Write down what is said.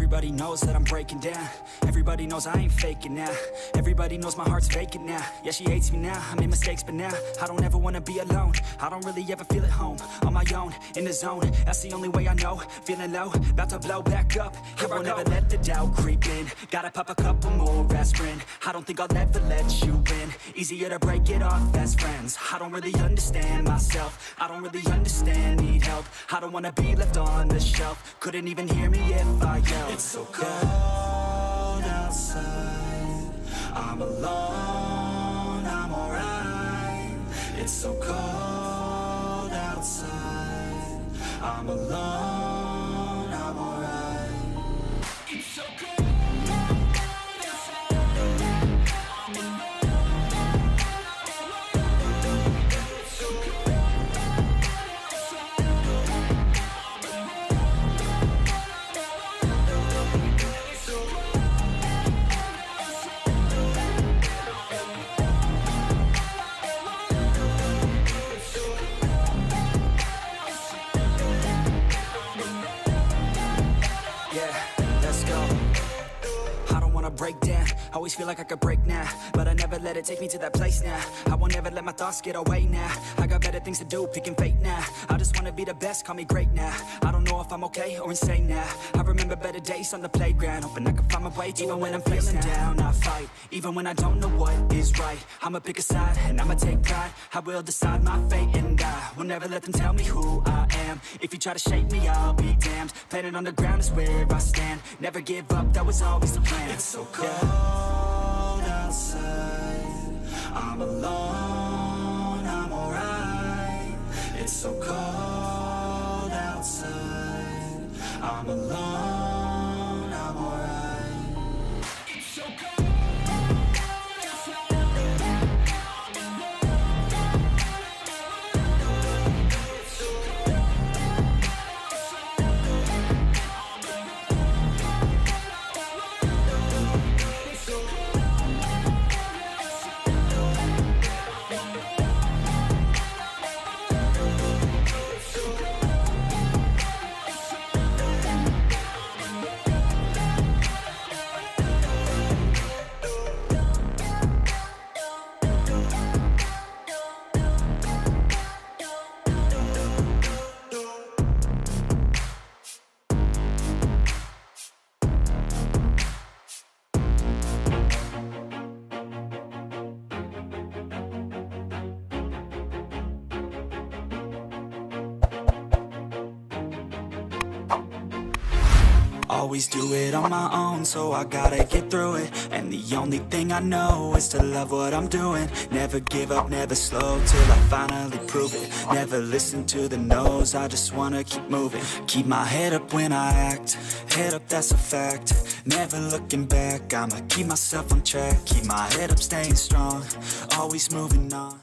Everybody knows that I'm breaking down. Everybody knows I ain't faking now. Everybody knows my heart's vacant now. Yeah, she hates me now, I made mistakes, but now I don't ever wanna be alone. I don't really ever feel at home. On my own, in the zone, that's the only way I know. Feeling low, about to blow back up. Here I won't ever let the doubt creep in. Gotta pop a couple more aspirin. I don't think I'll ever let you in. Easier to break it off best friends. I don't really understand myself. I don't really understand, need help. I don't wanna be left on the shelf. Couldn't even hear me if I yelled. It's so cold outside, I'm alone, I'm alright. It's so cold outside, I'm alone, I'm alright. It's so cold. Break down, always feel like I could break now, but I never let it take me to that place now. I won't ever let my thoughts get away now. I got better things to do, picking fate now. I just wanna be the best, call me great now. I don't know if I'm okay or insane now. I remember better days on the playground, hoping I can find my way to even when I'm feeling down, I fight, even when I don't know what is right. I'ma pick a side, and I'ma take pride. I will decide my fate, and I will never let them tell me who I am. If you try to shape me, I'll be damned. Planet on the ground is where I stand. Never give up, that was always the plan. It's so cold outside, I'm alone, I'm alright. It's so cold outside, I'm alone, I'm alright. It's so cold. Always do it on my own, so I gotta get through it. And the only thing I know is to love what I'm doing. Never give up, never slow, till I finally prove it. Never listen to the no's, I just wanna keep moving. Keep my head up when I act, head up, that's a fact. Never looking back, I'ma keep myself on track. Keep my head up, staying strong, always moving on.